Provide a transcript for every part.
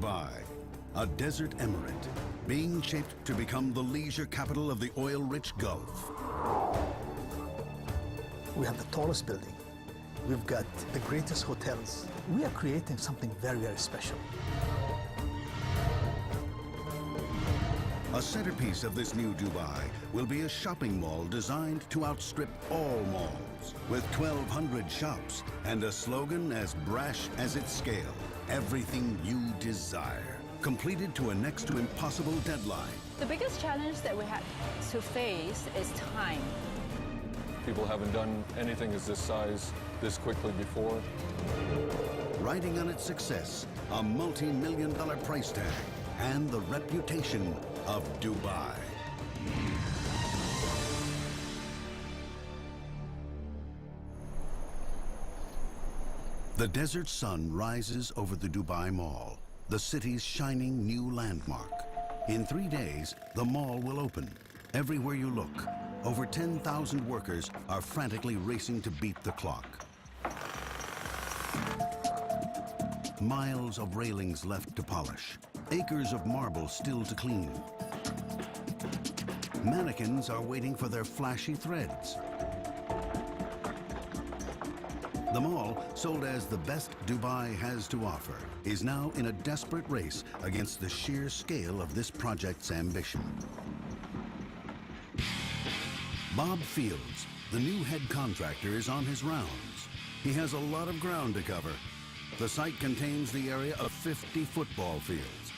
Dubai, a desert emirate, being shaped to become the leisure capital of the oil-rich Gulf. We have the tallest building. We've got the greatest hotels. We are creating something very, very special. A centerpiece of this new Dubai will be a shopping mall designed to outstrip all malls, with 1,200 shops and a slogan as brash as its scale: everything you desire. Completed to a next to impossible deadline. The biggest challenge that we had to face is time. People haven't done anything as this size this quickly before. Riding on its success, a multi-million-dollar price tag, and the reputation of Dubai. The desert sun rises over the Dubai Mall, the city's shining new landmark. In 3 days, the mall will open. Everywhere you look, over 10,000 workers are frantically racing to beat the clock. Miles of railings left to polish, acres of marble still to clean. Mannequins are waiting for their flashy threads. The mall, sold as the best Dubai has to offer, is now in a desperate race against the sheer scale of this project's ambition. Bob Fields, the new head contractor, is on his rounds. He has a lot of ground to cover. The site contains the area of 50 football fields.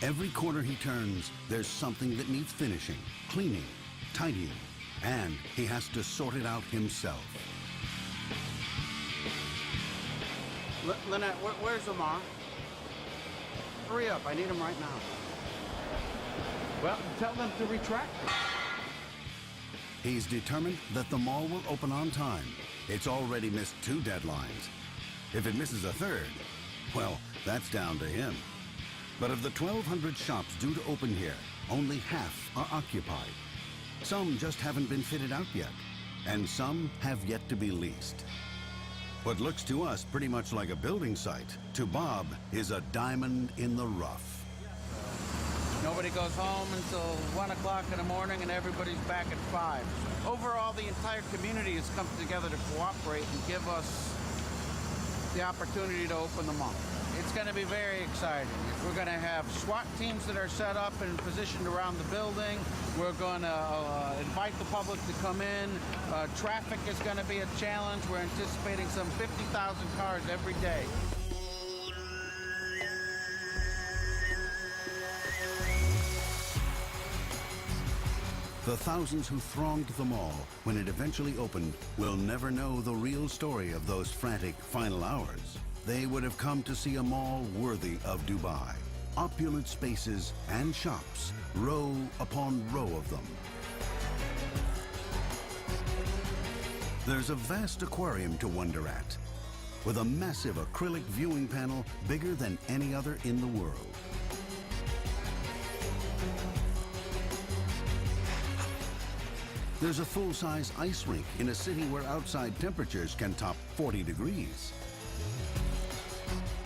Every corner he turns, there's something that needs finishing, cleaning, tidying, and he has to sort it out himself. Lynette, where's Omar? Hurry up, I need him right now. Well, tell them to retract. He's determined that the mall will open on time. It's already missed 2 deadlines. If it misses a third, well, that's down to him. But of the 1,200 shops due to open here, only half are occupied. Some just haven't been fitted out yet, and some have yet to be leased. What looks to us pretty much like a building site, to Bob is a diamond in the rough. Nobody goes home until 1 o'clock in the morning and everybody's back at 5. Overall, the entire community has come together to cooperate and give us the opportunity to open the mall. It's going to be very exciting. We're going to have SWAT teams that are set up and positioned around the building. We're going to invite the public to come in. Traffic is going to be a challenge. We're anticipating some 50,000 cars every day. The thousands who thronged the mall when it eventually opened will never know the real story of those frantic final hours. They would have come to see a mall worthy of Dubai. Opulent spaces and shops, row upon row of them. There's a vast aquarium to wonder at, with a massive acrylic viewing panel bigger than any other in the world. There's a full-size ice rink in a city where outside temperatures can top 40 degrees.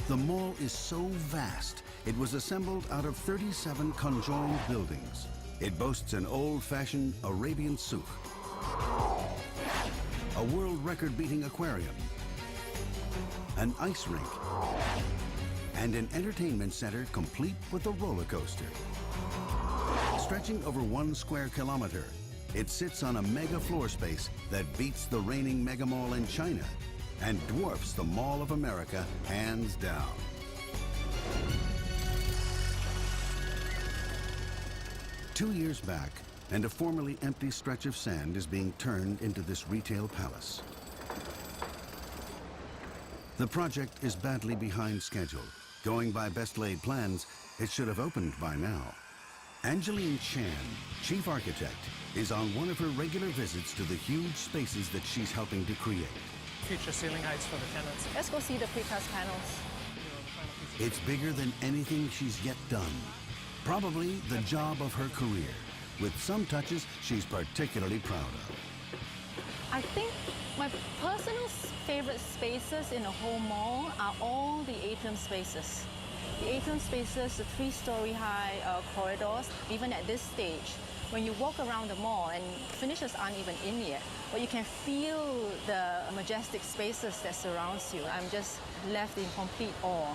The mall is so vast, it was assembled out of 37 conjoined buildings. It boasts an old-fashioned Arabian souk, a world record-beating aquarium, an ice rink, and an entertainment center complete with a roller coaster. Stretching over 1 square kilometer, it sits on a mega floor space that beats the reigning mega mall in China and dwarfs the Mall of America hands down. Two years back, and a formerly empty stretch of sand is being turned into this retail palace. The project is badly behind schedule. Going by best laid plans, it should have opened by now. Angeline Chan, chief architect, is on one of her regular visits to the huge spaces that she's helping to create. Future ceiling heights for the tenants. Let's go see the precast panels. It's bigger than anything she's yet done. Probably the job of her career, with some touches she's particularly proud of. I think my personal favorite spaces in the whole mall are all the atrium spaces. The atrium spaces, the 3-story high corridors, even at this stage, when you walk around the mall, and finishes aren't even in yet, but you can feel the majestic spaces that surrounds you. I'm just left in complete awe.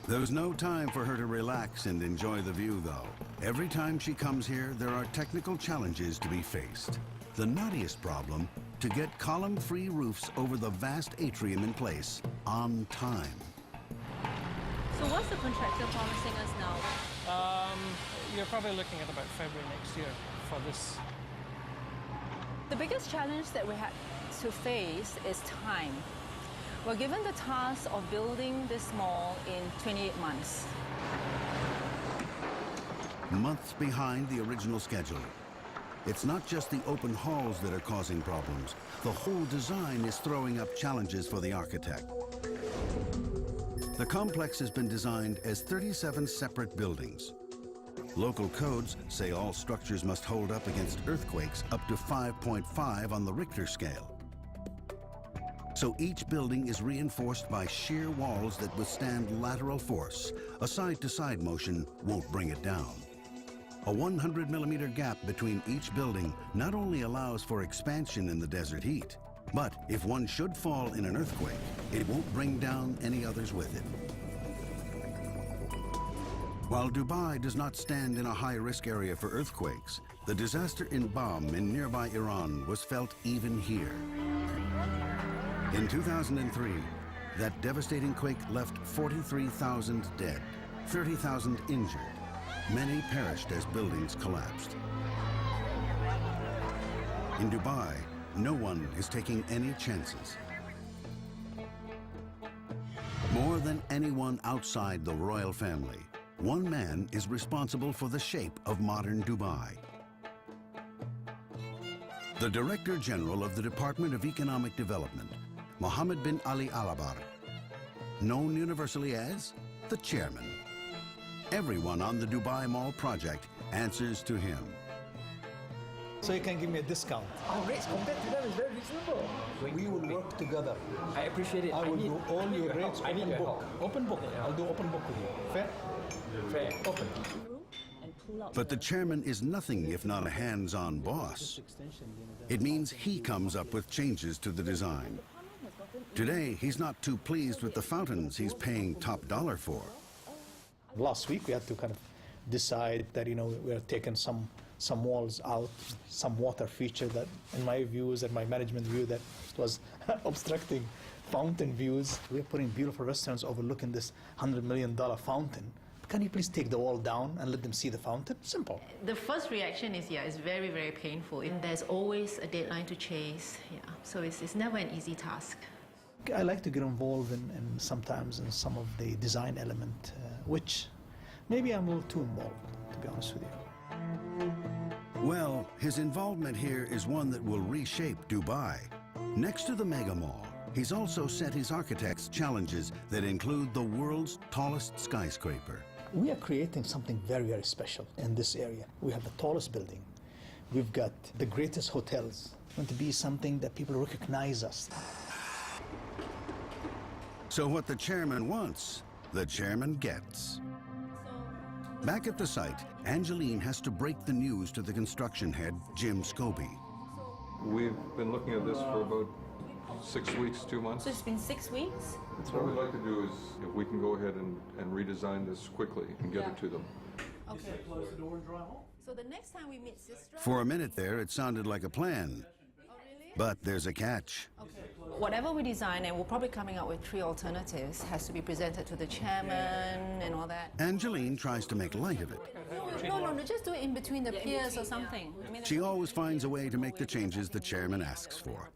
There's no time for her to relax and enjoy the view, though. Every time she comes here, there are technical challenges to be faced. The knottiest problem, to get column-free roofs over the vast atrium in place on time. So what's the contractor promising us now? You're probably looking at about February next year for this. The biggest challenge that we had to face is time. We're given the task of building this mall in 28 months. Months behind the original schedule. It's not just the open halls that are causing problems. The whole design is throwing up challenges for the architect. The complex has been designed as 37 separate buildings. Local codes say all structures must hold up against earthquakes up to 5.5 on the Richter scale. So each building is reinforced by sheer walls that withstand lateral force. A side-to-side motion won't bring it down. A 100-millimeter gap between each building not only allows for expansion in the desert heat, but if one should fall in an earthquake, it won't bring down any others with it. While Dubai does not stand in a high-risk area for earthquakes, the disaster in Bam in nearby Iran was felt even here. In 2003, that devastating quake left 43,000 dead, 30,000 injured. Many perished as buildings collapsed. In Dubai, no one is taking any chances. More than anyone outside the royal family, one man is responsible for the shape of modern Dubai. The Director General of the Department of Economic Development, Mohammed bin Ali Alabar, known universally as the Chairman. Everyone on the Dubai Mall project answers to him. So you can give me a discount. Our rates compared to them is very reasonable. We will work together. I appreciate it. I will do all your rates I need open your book. help. Open book. I'll do open book with you. Fair? Fair. Open. But the chairman is nothing if not a hands-on boss. It means he comes up with changes to the design. Today, he's not too pleased with the fountains he's paying top dollar for. Last week we had to kind of decide that, we are taking some walls out, some water feature that, in my views and my management view, that was obstructing fountain views. We're putting beautiful restaurants overlooking this $100 million fountain. Can you please take the wall down and let them see the fountain? Simple. The first reaction is, it's very, very painful. And there's always a deadline to chase. So it's never an easy task. I like to get involved in sometimes in some of the design element, which maybe I'm a little too involved, to be honest with you. Well, his involvement here is one that will reshape Dubai. Next to the mega mall, he's also set his architects challenges that include the world's tallest skyscraper. We are creating something very, very special in this area. We have the tallest building. We've got the greatest hotels. It's going to be something that people recognize us. So what the chairman wants, the chairman gets. Back at the site, Angeline has to break the news to the construction head, Jim Scobie. We've been looking at this for about 6 weeks, 2 months. So it's been 6 weeks? What we'd like to do is, if we can go ahead and redesign this quickly and get it to them. Okay. So the next time we meet Sistra... For a minute there, it sounded like a plan. Oh, really? But there's a catch. Okay. Whatever we design, and we're probably coming up with 3 alternatives, has to be presented to the chairman and all that. Angeline tries to make light of it. No, just do it in between the piers or something. She always finds a way to make the changes the chairman asks for.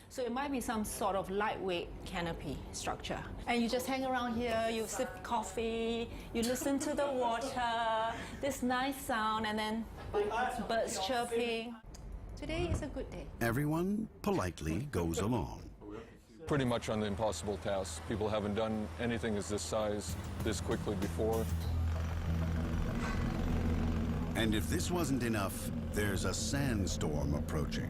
So it might be some sort of lightweight canopy structure. And you just hang around here, you sip coffee, you listen to the water, this nice sound, and then birds chirping. Today is a good day. Everyone politely goes along. Pretty much on the impossible task. People haven't done anything as this size this quickly before. And if this wasn't enough, there's a sandstorm approaching.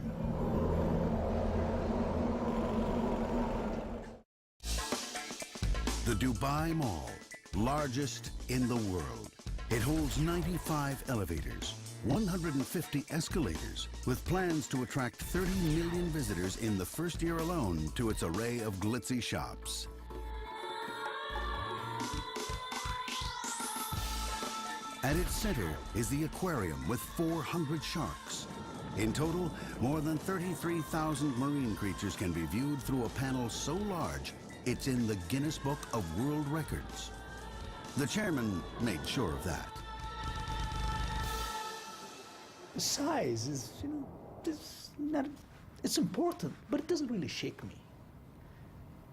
The Dubai Mall, largest in the world. It holds 95 elevators, 150 escalators, with plans to attract 30 million visitors in the first year alone to its array of glitzy shops. At its center is the aquarium with 400 sharks. In total, more than 33,000 marine creatures can be viewed through a panel so large, it's in the Guinness Book of World Records. The chairman made sure of that. The size is, it's important, but it doesn't really shake me.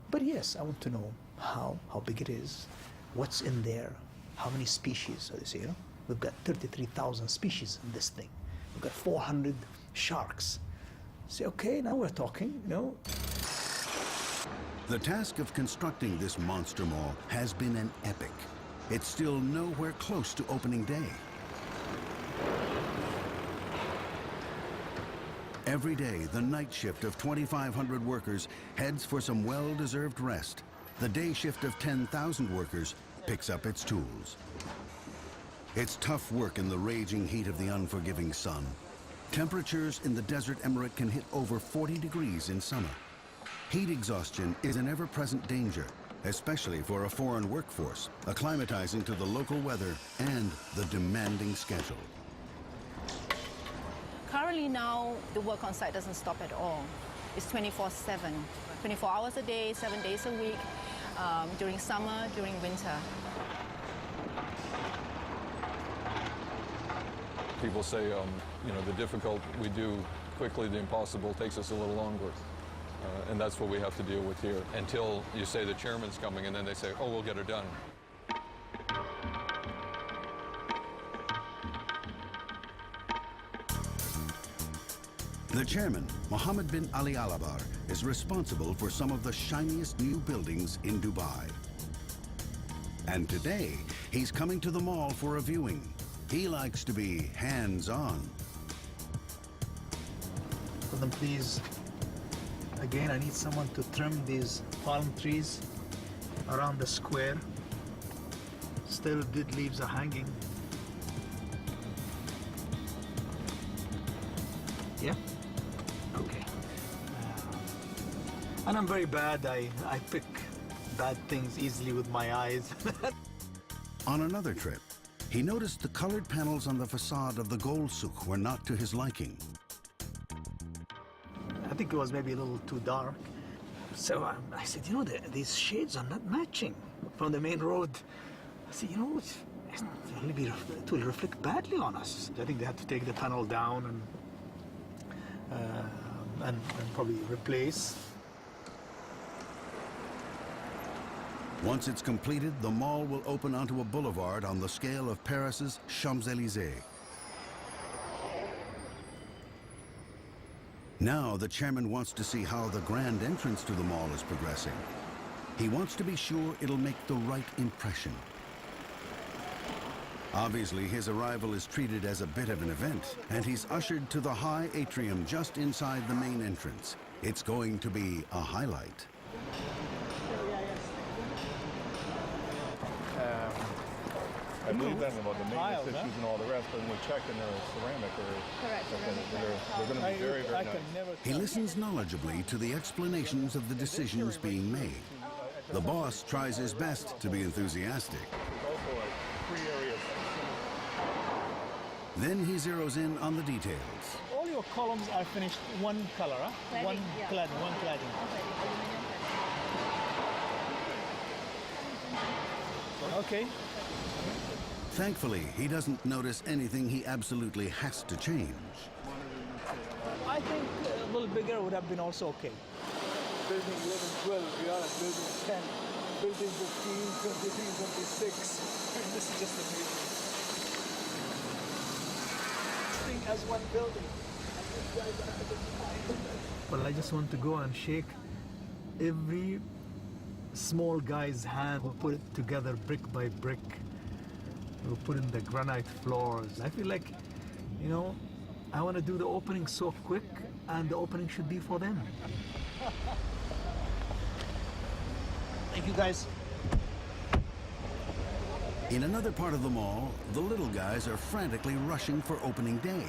But yes, I want to know how big it is, what's in there, how many species. So they say, we've got 33,000 species in this thing. We've got 400 sharks. Say, okay, now we're talking, The task of constructing this monster mall has been an epic. It's still nowhere close to opening day. Every day, the night shift of 2,500 workers heads for some well-deserved rest. The day shift of 10,000 workers picks up its tools. It's tough work in the raging heat of the unforgiving sun. Temperatures in the desert emirate can hit over 40 degrees in summer. Heat exhaustion is an ever-present danger, especially for a foreign workforce, acclimatizing to the local weather and the demanding schedule. Currently now, the work on site doesn't stop at all. It's 24/7, 24 hours a day, 7 days a week, during summer, during winter. People say, the difficult we do quickly, the impossible takes us a little longer. And that's what we have to deal with here until you say the chairman's coming and then they say, oh, we'll get it done. The chairman, Mohammed bin Ali Alabar, is responsible for some of the shiniest new buildings in Dubai. And today, he's coming to the mall for a viewing. He likes to be hands-on. For them, please. Again, I need someone to trim these palm trees around the square. Still, dead leaves are hanging. Yeah? Okay. And I'm very bad. I pick bad things easily with my eyes. On another trip, he noticed the colored panels on the facade of the gold souk were not to his liking. I think it was maybe a little too dark. So I said, these shades are not matching from the main road. I said, it will reflect badly on us. I think they had to take the panel down and probably replace. Once it's completed, the mall will open onto a boulevard on the scale of Paris's Champs-Élysées. Now the chairman wants to see how the grand entrance to the mall is progressing. He wants to be sure it'll make the right impression. Obviously, his arrival is treated as a bit of an event, and he's ushered to the high atrium just inside the main entrance. It's going to be a highlight. I believe then about the maintenance issues and all the rest, but when we checked and they're ceramic they're going to be very, very nice. He listens knowledgeably to the explanations of the decisions being made. The boss tries his best to be enthusiastic. There's also like 3 areas. Then he zeroes in on the details. All your columns are finished one color, huh? Cladding, One yeah. cladding. Okay. Thankfully, he doesn't notice anything he absolutely has to change. I think a little bigger would have been also okay. Building 11, 12, we are at building 10, building 15, 23, 26. This is just amazing. Thing as one building. Well, I just want to go and shake every small guy's hand who put it together brick by brick. Who put in the granite floors. I feel like, I want to do the opening so quick, and the opening should be for them. Thank you, guys. In another part of the mall, the little guys are frantically rushing for opening day.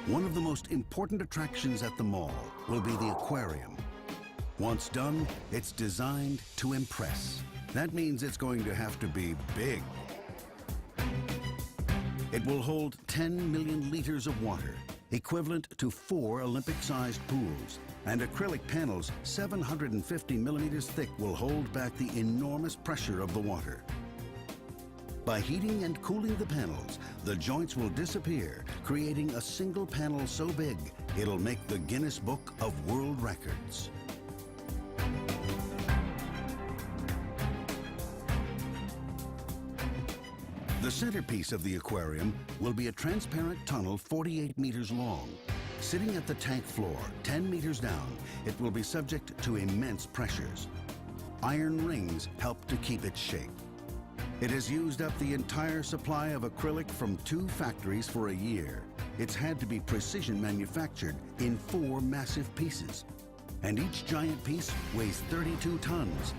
One of the most important attractions at the mall will be the aquarium. Once done, it's designed to impress. That means it's going to have to be big. It will hold 10 million liters of water, equivalent to 4 Olympic-sized pools, and acrylic panels 750 millimeters thick will hold back the enormous pressure of the water. By heating and cooling the panels, the joints will disappear, creating a single panel so big, it'll make the Guinness Book of World Records. The centerpiece of the aquarium will be a transparent tunnel 48 meters long. Sitting at the tank floor, 10 meters down, it will be subject to immense pressures. Iron rings help to keep its shape. It has used up the entire supply of acrylic from 2 factories for a year. It's had to be precision manufactured in 4 massive pieces. And each giant piece weighs 32 tons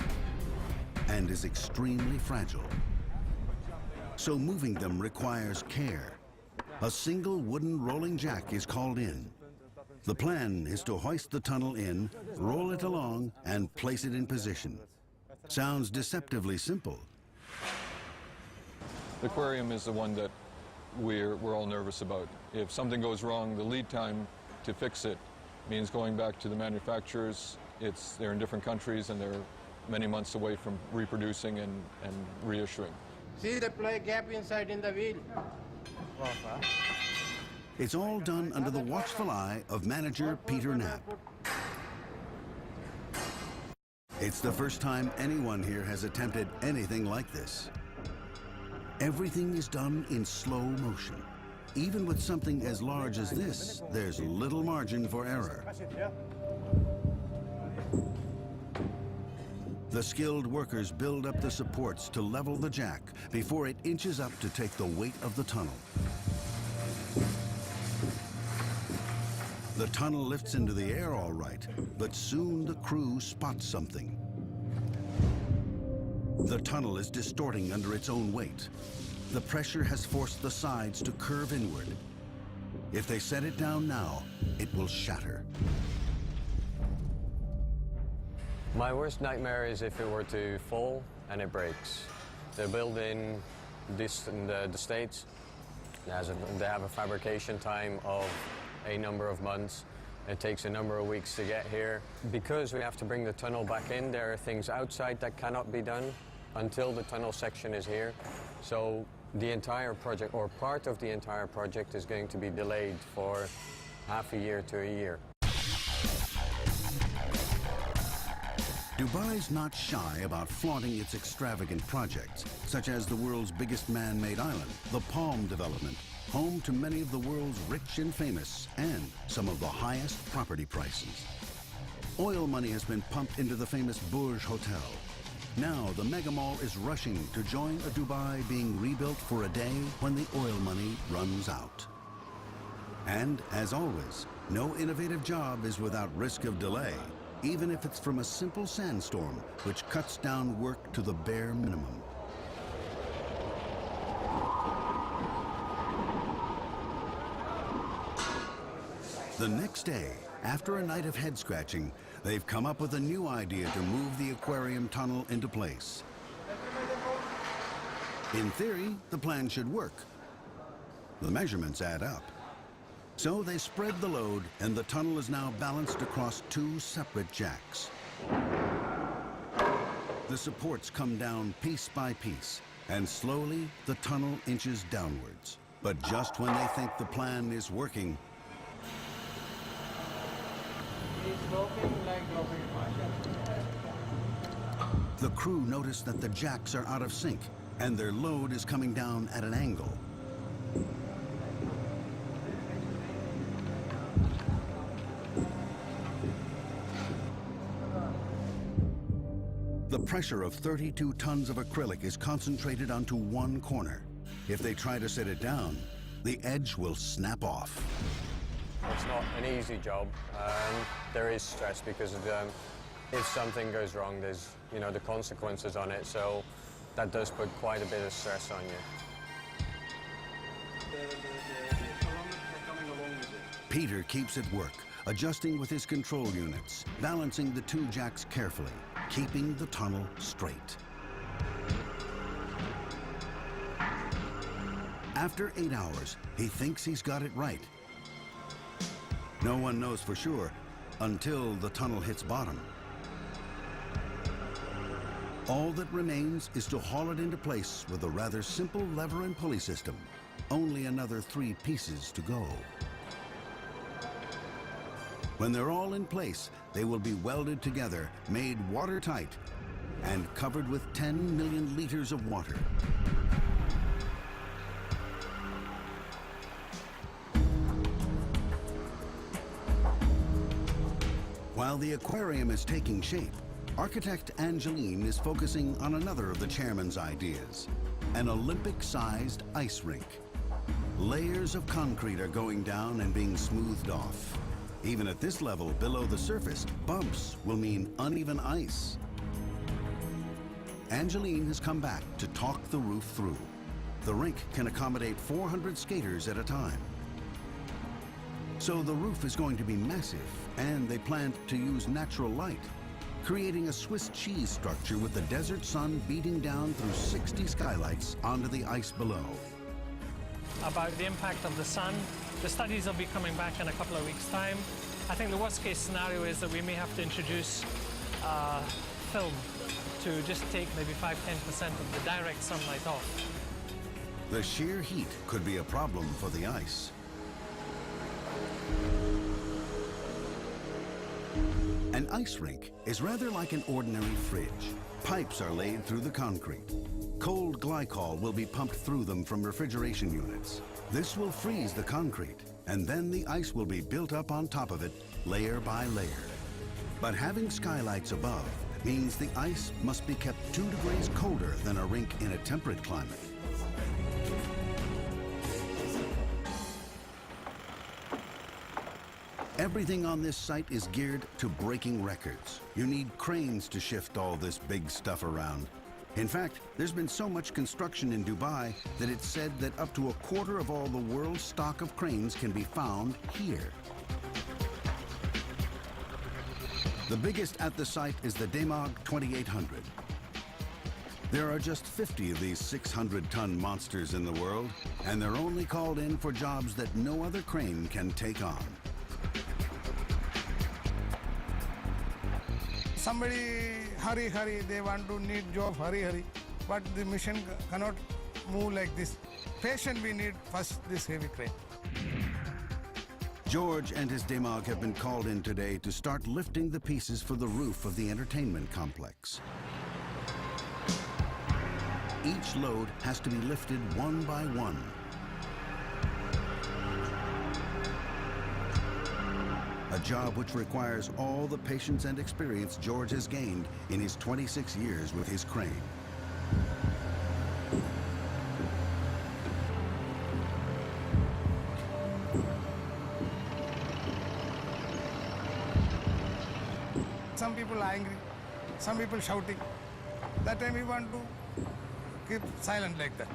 and is extremely fragile. So moving them requires care. A single wooden rolling jack is called in. The plan is to hoist the tunnel in, roll it along, and place it in position. Sounds deceptively simple. The aquarium is the one that we're all nervous about. If something goes wrong, the lead time to fix it means going back to the manufacturers. They're in different countries and they're many months away from reproducing and reissuing. See the play gap inside in the wheel. It's all done under the watchful eye of manager Peter Knapp. It's the first time anyone here has attempted anything like this. Everything is done in slow motion. Even with something as large as this, there's little margin for error. The skilled workers build up the supports to level the jack before it inches up to take the weight of the tunnel. The tunnel lifts into the air all right, but soon the crew spots something. The tunnel is distorting under its own weight. The pressure has forced the sides to curve inward. If they set it down now, it will shatter. My worst nightmare is if it were to fall and it breaks. They're built in the States. They have a fabrication time of a number of months. It takes a number of weeks to get here. Because we have to bring the tunnel back in, there are things outside that cannot be done until the tunnel section is here. So the entire project, or part of the entire project, is going to be delayed for half a year to a year. Dubai's not shy about flaunting its extravagant projects, such as the world's biggest man-made island, the Palm Development, home to many of the world's rich and famous, and some of the highest property prices. Oil money has been pumped into the famous Burj Hotel. Now the mega mall is rushing to join a Dubai being rebuilt for a day when the oil money runs out. And as always, no innovative job is without risk of delay, even if it's from a simple sandstorm, which cuts down work to the bare minimum. The next day, after a night of head-scratching, they've come up with a new idea to move the aquarium tunnel into place. In theory, the plan should work. The measurements add up. So they spread the load, and the tunnel is now balanced across 2 separate jacks. The supports come down piece by piece, and slowly the tunnel inches downwards. But just when they think the plan is working, the crew notice that the jacks are out of sync, and their load is coming down at an angle. The pressure of 32 tons of acrylic is concentrated onto one corner. If they try to set it down, the edge will snap off. It's not an easy job. There is stress because of If something goes wrong, there's, you know, the consequences on it, so that does put quite a bit of stress on you. Peter keeps at work, adjusting with his control units, balancing the two jacks carefully, keeping the tunnel straight. After 8 hours, he thinks he's got it right. No one knows for sure until the tunnel hits bottom. All that remains is to haul it into place with a rather simple lever and pulley system. Only another 3 pieces to go. When they're all in place, they will be welded together, made watertight, and covered with 10 million liters of water. While the aquarium is taking shape, architect Angeline is focusing on another of the chairman's ideas, an Olympic-sized ice rink. Layers of concrete are going down and being smoothed off. Even at this level, below the surface, bumps will mean uneven ice. Angeline has come back to talk the roof through. The rink can accommodate 400 skaters at a time. So the roof is going to be massive, and they plan to use natural light, creating a Swiss cheese structure with the desert sun beating down through 60 skylights onto the ice below. About the impact of the sun, the studies will be coming back in a couple of weeks' time. I think the worst case scenario is that we may have to introduce film to just take maybe 5–10% of the direct sunlight off. The sheer heat could be a problem for the ice. An ice rink is rather like an ordinary fridge. Pipes are laid through the concrete. Cold glycol will be pumped through them from refrigeration units. This will freeze the concrete, and then the ice will be built up on top of it, layer by layer. But having skylights above means the ice must be kept 2 degrees colder than a rink in a temperate climate. Everything on this site is geared to breaking records. You need cranes to shift all this big stuff around. In fact, there's been so much construction in Dubai that it's said that up to 1/4 of all the world's stock of cranes can be found here. The biggest at the site is the Demag 2800. There are just 50 of these 600-ton monsters in the world, and they're only called in for jobs that no other crane can take on. Somebody hurry, they want to need job hurry, but the machine cannot move like this. Patient we need first this heavy crane. George and his Demag have been called in today to start lifting the pieces for the roof of the entertainment complex. Each load has to be lifted one by one. A job which requires all the patience and experience George has gained in his 26 years with his crane. Some people are angry, some people shouting. That time we want to keep silent like that.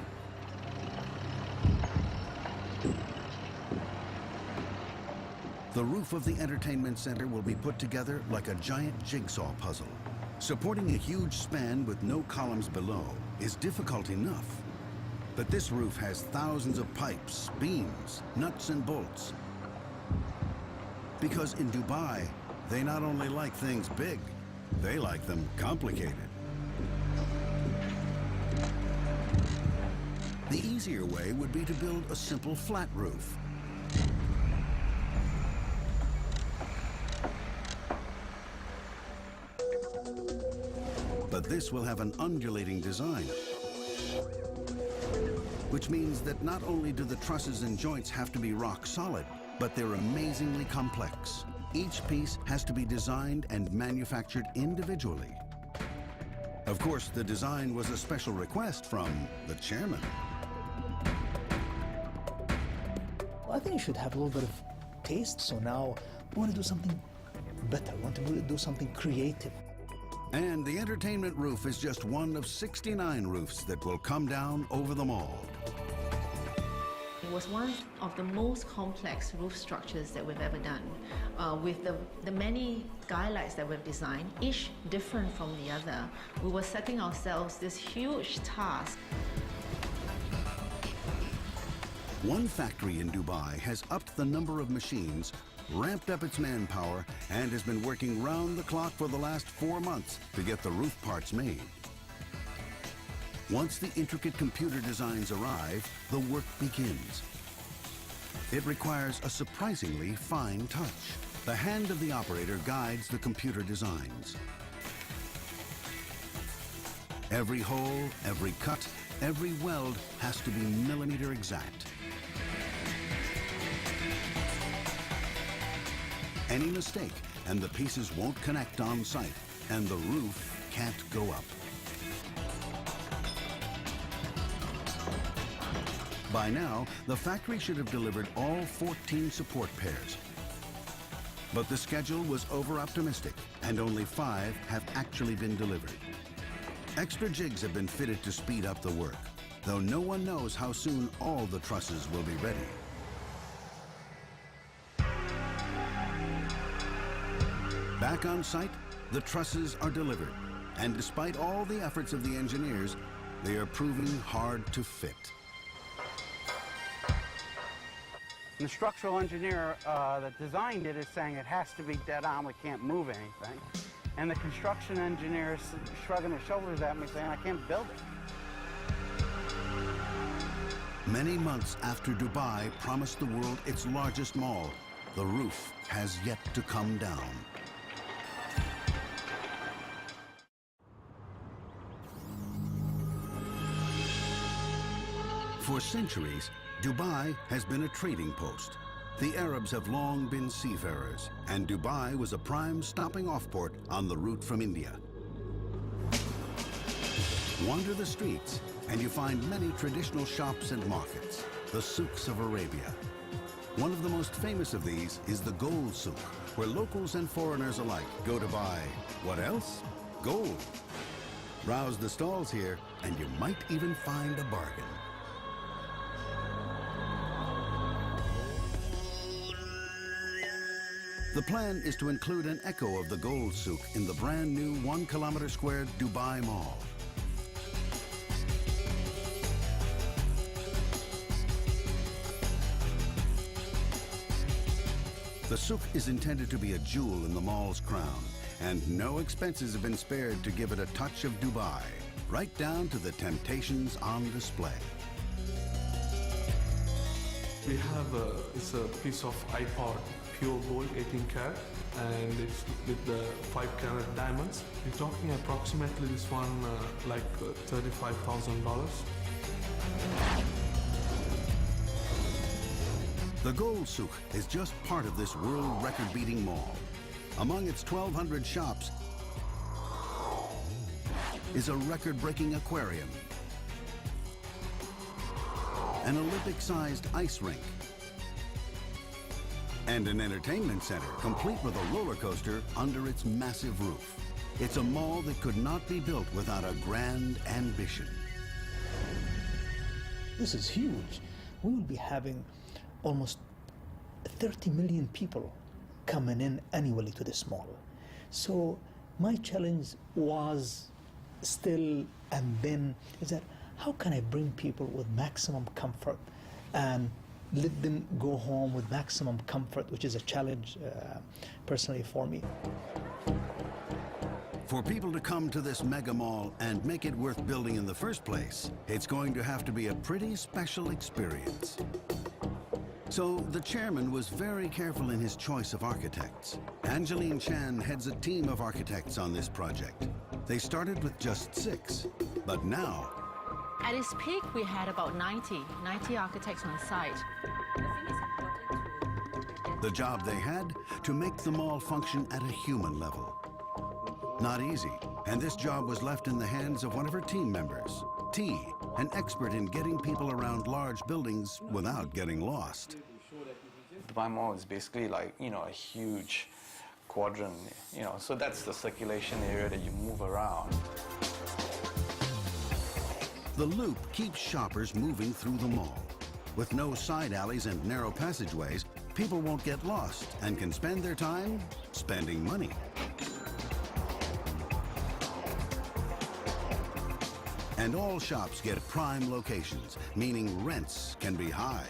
The roof of the entertainment center will be put together like a giant jigsaw puzzle. Supporting a huge span with no columns below is difficult enough. But this roof has thousands of pipes, beams, nuts and bolts. Because in Dubai, they not only like things big, they like them complicated. The easier way would be to build a simple flat roof. But this will have an undulating design, which means that not only do the trusses and joints have to be rock solid, but they're amazingly complex. Each piece has to be designed and manufactured individually. Of course, the design was a special request from the chairman. I think you should have a little bit of taste, so now we want to do something better. We want to do something creative. And the entertainment roof is just one of 69 roofs that will come down over the mall. It was one of the most complex roof structures that we've ever done, with the many skylights that we've designed, each different from the other. We were setting ourselves this huge task. One factory in Dubai has upped the number of machines, ramped up its manpower, and has been working round the clock for the last 4 months to get the roof parts made. Once the intricate computer designs arrive, the work begins. It requires a surprisingly fine touch. The hand of the operator guides the computer designs. Every hole, every cut, every weld has to be millimeter exact. Any mistake, and the pieces won't connect on site, and the roof can't go up. By now, the factory should have delivered all 14 support pairs. But the schedule was over-optimistic, and only 5 have actually been delivered. Extra jigs have been fitted to speed up the work, though no one knows how soon all the trusses will be ready. Back on site, the trusses are delivered, and despite all the efforts of the engineers, they are proving hard to fit. The structural engineer that designed it is saying it has to be dead on, we can't move anything. And the construction engineer is shrugging his shoulders at me saying, I can't build it. Many months after Dubai promised the world its largest mall, the roof has yet to come down. For centuries, Dubai has been a trading post. The Arabs have long been seafarers, and Dubai was a prime stopping-off port on the route from India. Wander the streets, and you find many traditional shops and markets, the souks of Arabia. One of the most famous of these is the gold souk, where locals and foreigners alike go to buy, what else? Gold. Browse the stalls here, and you might even find a bargain. The plan is to include an echo of the gold souk in the brand new 1 kilometer squared Dubai Mall. The souk is intended to be a jewel in the mall's crown, and no expenses have been spared to give it a touch of Dubai, right down to the temptations on display. We have it's a piece of iPod, pure gold, 18 karat, and it's with the 5 carat diamonds. We're talking approximately this one like $35,000. The gold souk is just part of this world record-beating mall. Among its 1,200 shops is a record-breaking aquarium, an Olympic-sized ice rink, and an entertainment center complete with a roller coaster under its massive roof. It's a mall that could not be built without a grand ambition. This is huge. We will be having almost 30 million people coming in annually to this mall. So my challenge was still and then is that how can I bring people with maximum comfort and let them go home with maximum comfort, which is a challenge personally for me. For people to come to this mega mall and make it worth building in the first place, it's going to have to be a pretty special experience. So the chairman was very careful in his choice of architects. Angeline Chan heads a team of architects on this project. They started with just 6, but now... At its peak, we had about 90 architects on site. The job they had, to make the mall function at a human level. Not easy, and this job was left in the hands of one of her team members, T, an expert in getting people around large buildings without getting lost. Dubai Mall is basically like, a huge quadrant, you know, so that's the circulation area that you move around. The loop keeps shoppers moving through the mall. With no side alleys and narrow passageways, people won't get lost and can spend their time spending money. And all shops get prime locations, meaning rents can be high.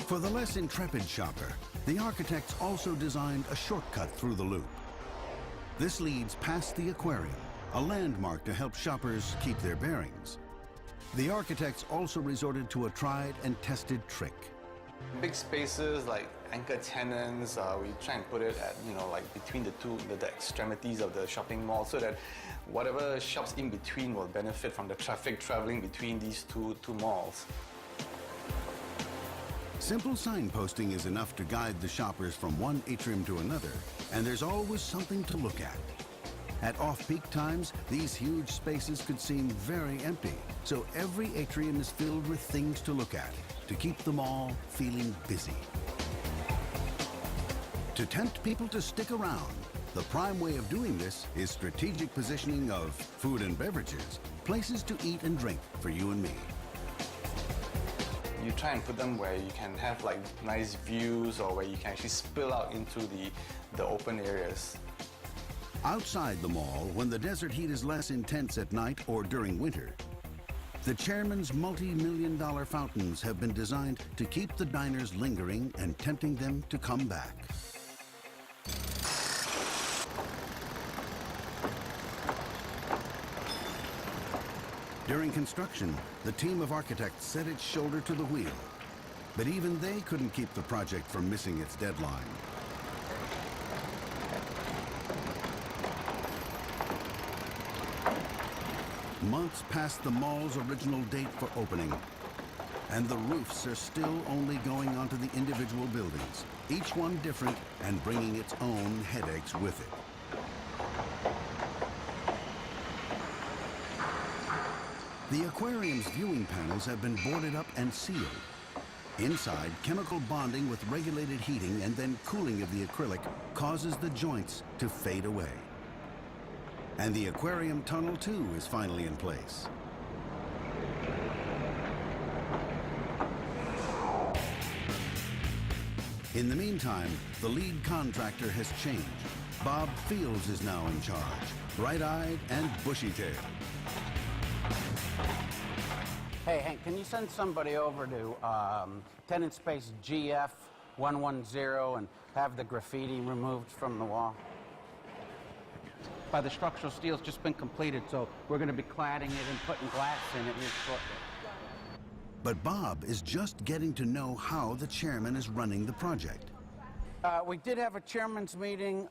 For the less intrepid shopper, the architects also designed a shortcut through the loop. This leads past the aquarium, a landmark to help shoppers keep their bearings. The architects also resorted to a tried and tested trick. Big spaces like anchor tenants, we try and put it at, you know, like between the extremities of the shopping mall so that whatever shops in between will benefit from the traffic traveling between these two malls. Simple signposting is enough to guide the shoppers from one atrium to another, and there's always something to look at. At off-peak times, these huge spaces could seem very empty, so every atrium is filled with things to look at to keep the mall feeling busy. To tempt people to stick around, the prime way of doing this is strategic positioning of food and beverages, places to eat and drink for you and me. You try and put them where you can have like nice views or where you can actually spill out into the open areas. Outside the mall, when the desert heat is less intense at night or during winter, the chairman's multi-million-dollar fountains have been designed to keep the diners lingering and tempting them to come back. During construction, the team of architects set its shoulder to the wheel, but even they couldn't keep the project from missing its deadline. Months past the mall's original date for opening, and the roofs are still only going onto the individual buildings, each one different and bringing its own headaches with it. The aquarium's viewing panels have been boarded up and sealed. Inside, chemical bonding with regulated heating and then cooling of the acrylic causes the joints to fade away. And the aquarium tunnel, too, is finally in place. In the meantime, the lead contractor has changed. Bob Fields is now in charge, bright-eyed and bushy-tailed. Hey, Hank, can you send somebody over to tenant space GF 110 and have the graffiti removed from the wall? The structural steel's just been completed, so we're going to be cladding it and putting glass in it. But Bob is just getting to know how the chairman is running the project. We did have a chairman's meeting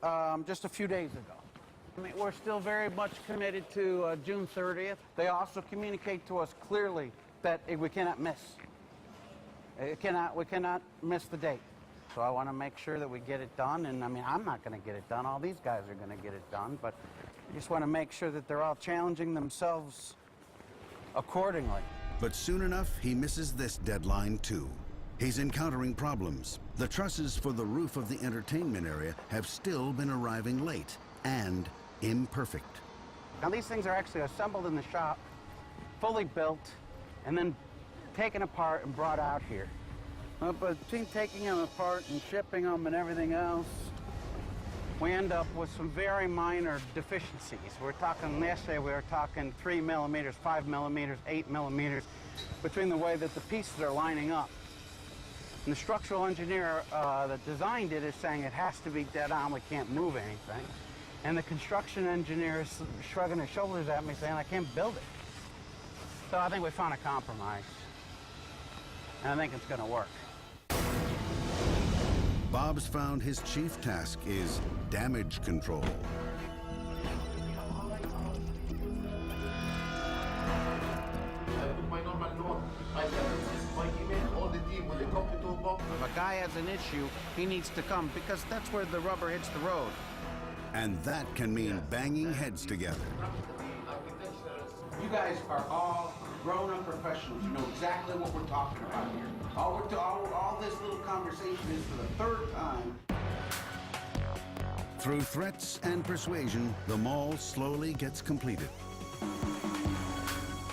just a few days ago. I mean, we're still very much committed to June 30th. They also communicate to us clearly that we cannot miss. We cannot miss the date. So I want to make sure that we get it done. And I mean, I'm not going to get it done. All these guys are going to get it done. But I just want to make sure that they're all challenging themselves accordingly. But soon enough, he misses this deadline, too. He's encountering problems. The trusses for the roof of the entertainment area have still been arriving late and imperfect. Now, these things are actually assembled in the shop, fully built, and then taken apart and brought out here. But between taking them apart and shipping them and everything else, we end up with some very minor deficiencies. We're talking, yesterday we were talking 3 millimeters, 5 millimeters, 8 millimeters, between the way that the pieces are lining up. And the structural engineer that designed it is saying it has to be dead on, we can't move anything. And the construction engineer is shrugging his shoulders at me saying, I can't build it. So I think we found a compromise. And I think it's going to work. Bob's found his chief task is damage control. If a guy has an issue, he needs to come because that's where the rubber hits the road. And that can mean banging heads together. You guys are all grown-up professionals. You know exactly what we're talking about here. All this little conversation is for the third time. Through threats and persuasion, the mall slowly gets completed.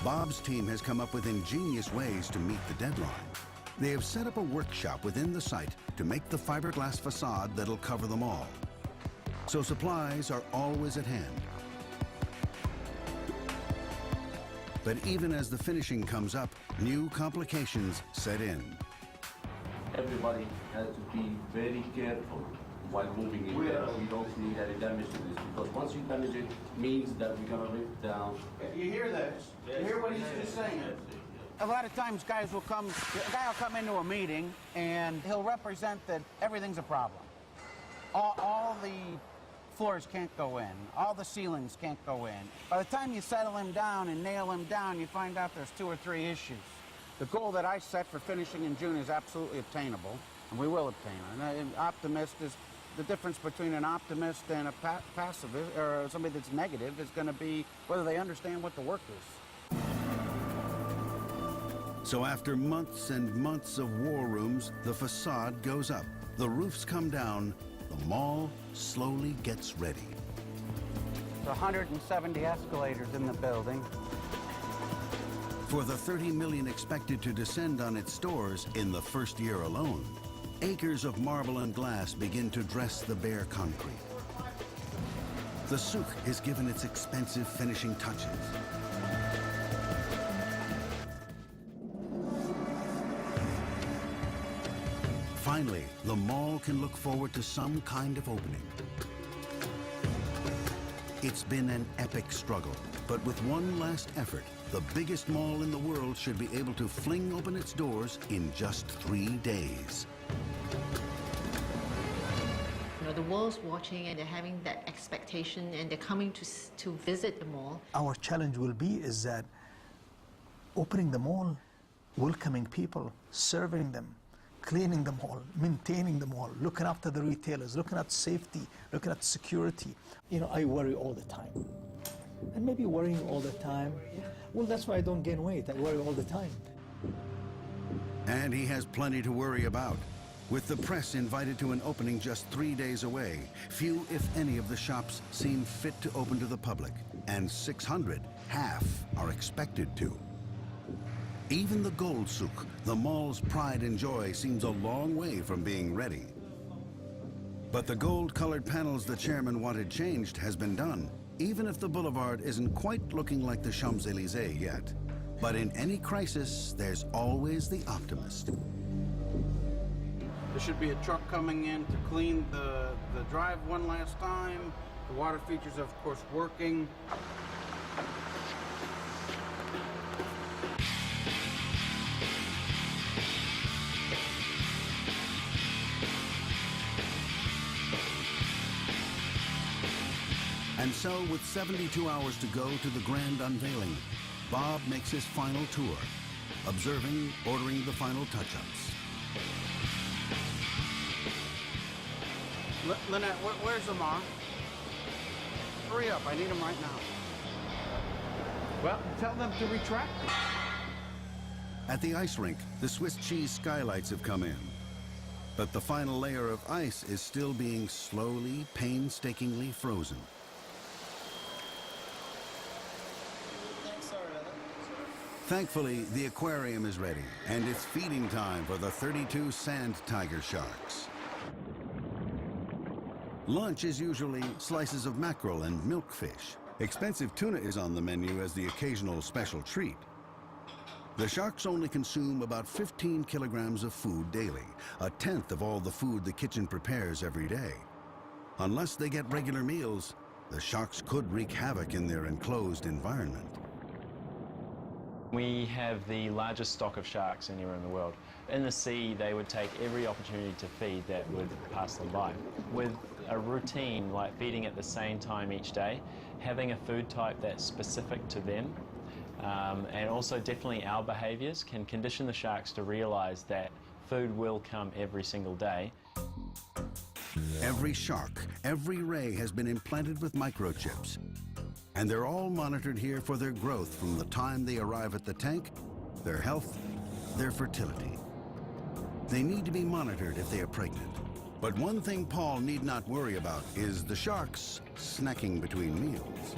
Bob's team has come up with ingenious ways to meet the deadline. They have set up a workshop within the site to make the fiberglass facade that'll cover the mall. So supplies are always at hand. But even as the finishing comes up, new complications set in. Everybody has to be very careful while moving in there. We don't need any damage to this, because once you damage it, means that we're gonna rip down. You hear this? You hear what he's just saying? A lot of times guys will come, a guy will come into a meeting and he'll represent that everything's a problem. All the floors can't go in. All the ceilings can't go in. By the time you settle him down and nail him down, you find out there's 2 or 3 issues. The goal that I set for finishing in June is absolutely obtainable, and we will obtain it. And an optimist is, the difference between an optimist and a pacifist, or somebody that's negative, is going to be whether they understand what the work is. So after months and months of war rooms, the facade goes up, the roofs come down, the mall slowly gets ready. There's 170 escalators in the building. For the 30 million expected to descend on its stores in the first year alone, acres of marble and glass begin to dress the bare concrete. The souk is given its expensive finishing touches. Finally, the mall can look forward to some kind of opening. It's been an epic struggle, but with one last effort, the biggest mall in the world should be able to fling open its doors in just 3 days. You know, the world's watching and they're having that expectation and they're coming to visit the mall. Our challenge will be is that opening the mall, welcoming people, serving them, cleaning the mall, maintaining the mall, looking after the retailers, looking at safety, looking at security. You know, I worry all the time. And maybe worrying all the time, well, that's why I don't gain weight. I worry all the time. And he has plenty to worry about. With the press invited to an opening just 3 days away, few, if any, of the shops seem fit to open to the public, and 600, half, are expected to. Even the gold souk, the mall's pride and joy, seems a long way from being ready. But the gold-colored panels the chairman wanted changed has been done, even if the boulevard isn't quite looking like the Champs-Élysées yet. But in any crisis, there's always the optimist. There should be a truck coming in to clean the drive one last time. The water features, of course, working. And so, with 72 hours to go to the grand unveiling, Bob makes his final tour, observing, ordering the final touch-ups. Lynette, where's Lamar? Hurry up, I need him right now. Well, tell them to retract. At the ice rink, the Swiss cheese skylights have come in. But the final layer of ice is still being slowly, painstakingly frozen. Thankfully, the aquarium is ready, and it's feeding time for the 32 sand tiger sharks. Lunch is usually slices of mackerel and milkfish. Expensive tuna is on the menu as the occasional special treat. The sharks only consume about 15 kilograms of food daily, a tenth of all the food the kitchen prepares every day. Unless they get regular meals, the sharks could wreak havoc in their enclosed environment. We have the largest stock of sharks anywhere in the world. In the sea, they would take every opportunity to feed that would pass them by. With a routine like feeding at the same time each day, having a food type that's specific to them, and also definitely our behaviours can condition the sharks to realise that food will come every single day. Every shark, every ray has been implanted with microchips. And they're all monitored here for their growth from the time they arrive at the tank, their health, their fertility. They need to be monitored if they are pregnant. But one thing Paul need not worry about is the sharks snacking between meals.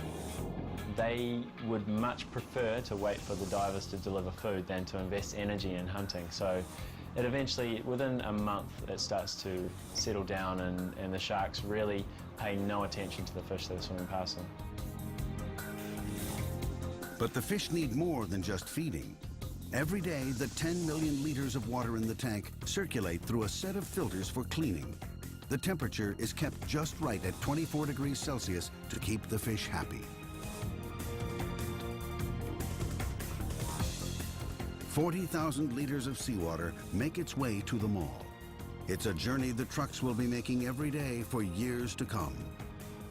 They would much prefer to wait for the divers to deliver food than to invest energy in hunting. So it eventually, within a month, it starts to settle down and the sharks really pay no attention to the fish that are swimming past them. But the fish need more than just feeding. Every day, the 10 million liters of water in the tank circulate through a set of filters for cleaning. The temperature is kept just right at 24 degrees Celsius to keep the fish happy. 40,000 liters of seawater make its way to the mall. It's a journey the trucks will be making every day for years to come.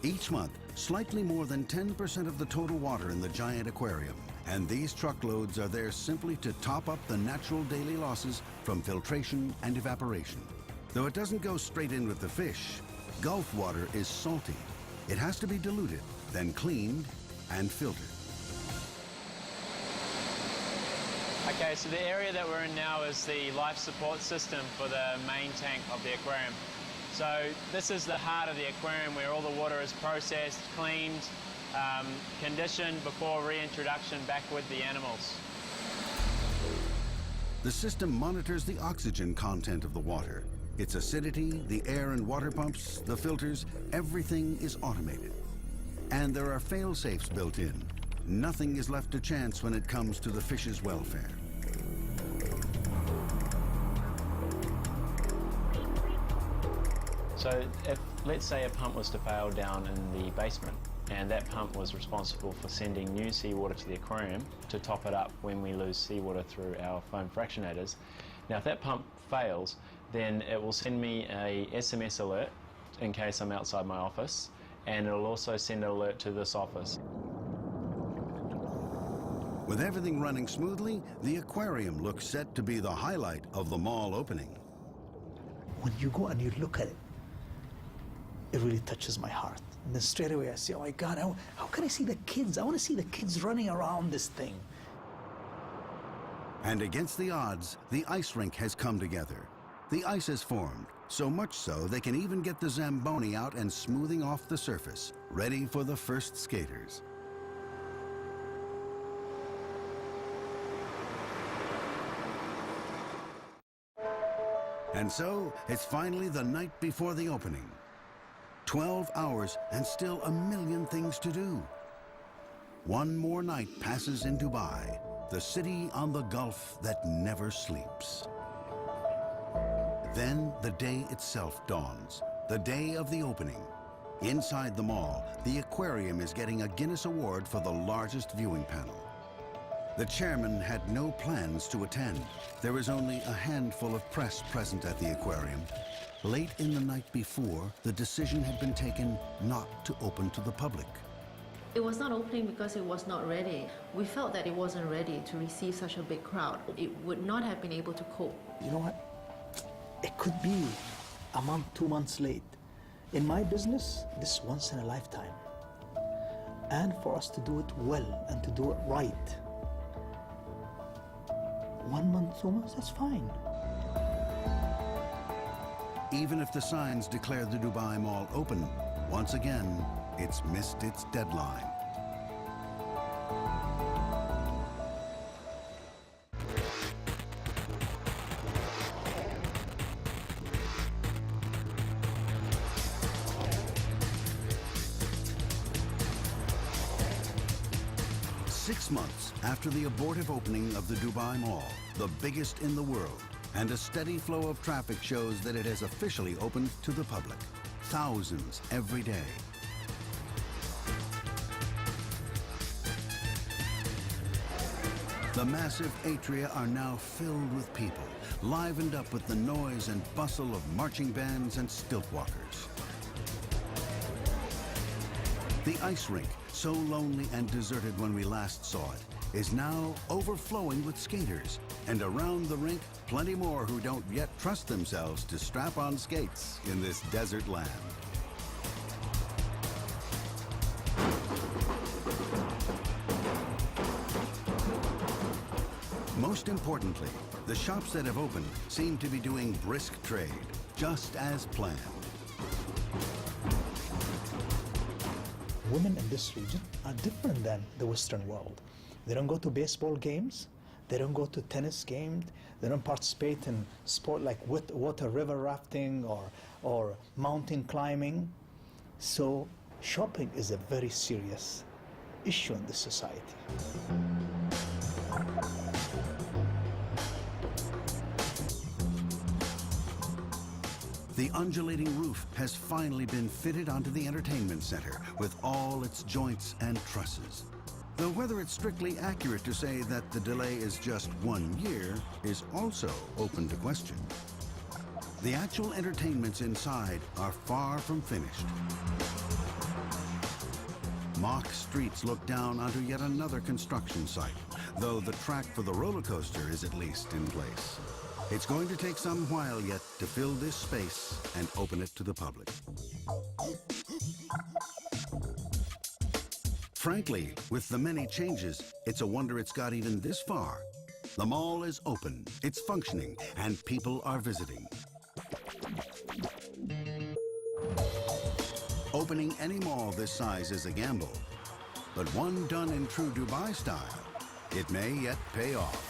Each month, slightly more than 10% of the total water in the giant aquarium. And these truckloads are there simply to top up the natural daily losses from filtration and evaporation. Though it doesn't go straight in with the fish, Gulf water is salty. It has to be diluted, then cleaned and filtered. Okay, so the area that we're in now is the life support system for the main tank of the aquarium. So this is the heart of the aquarium where all the water is processed, cleaned, conditioned before reintroduction back with the animals. The system monitors the oxygen content of the water. Its acidity, the air and water pumps, the filters, everything is automated. And there are fail-safes built in. Nothing is left to chance when it comes to the fish's welfare. So if, let's say, a pump was to fail down in the basement, and that pump was responsible for sending new seawater to the aquarium to top it up when we lose seawater through our foam fractionators. Now, if that pump fails, then it will send me a SMS alert in case I'm outside my office, and it'll also send an alert to this office. With everything running smoothly, the aquarium looks set to be the highlight of the mall opening. When you go and you look at it, it really touches my heart. And then straight away I say, oh my God, how can I see the kids? I want to see the kids running around this thing. And against the odds, the ice rink has come together. The ice has formed, so much so they can even get the Zamboni out and smoothing off the surface, ready for the first skaters. And so, it's finally the night before the opening. 12 hours and still a million things to do. One more night passes in Dubai, the city on the Gulf that never sleeps. Then the day itself dawns, the day of the opening. Inside the mall, the aquarium is getting a Guinness Award for the largest viewing panel. The chairman had no plans to attend. There was only a handful of press present at the aquarium. Late in the night before, the decision had been taken not to open to the public. It was not opening because it was not ready. We felt that it wasn't ready to receive such a big crowd. It would not have been able to cope. You know what? It could be a month, 2 months late. In my business, this is once in a lifetime. And for us to do it well and to do it right, 1 month, 2 months, that's fine. Even if the signs declare the Dubai Mall open, once again, it's missed its deadline. Six months after the abortive opening of the Dubai Mall, the biggest in the world, and a steady flow of traffic shows that it has officially opened to the public. Thousands every day. The massive atria are now filled with people, livened up with the noise and bustle of marching bands and stilt walkers. The ice rink, so lonely and deserted when we last saw it, is now overflowing with skaters. And around the rink, plenty more who don't yet trust themselves to strap on skates in this desert land. Most importantly, the shops that have opened seem to be doing brisk trade, just as planned. Women in this region are different than the Western world. They don't go to baseball games, they don't go to tennis games, they don't participate in sport like water river rafting or mountain climbing. So shopping is a very serious issue in this society. The undulating roof has finally been fitted onto the entertainment center with all its joints and trusses. Though whether it's strictly accurate to say that the delay is just 1 year is also open to question. The actual entertainments inside are far from finished. Mock streets look down onto yet another construction site, though the track for the roller coaster is at least in place. It's going to take some while yet to fill this space and open it to the public. Frankly, with the many changes, it's a wonder it's got even this far. The mall is open, it's functioning, and people are visiting. Opening any mall this size is a gamble, but one done in true Dubai style, it may yet pay off.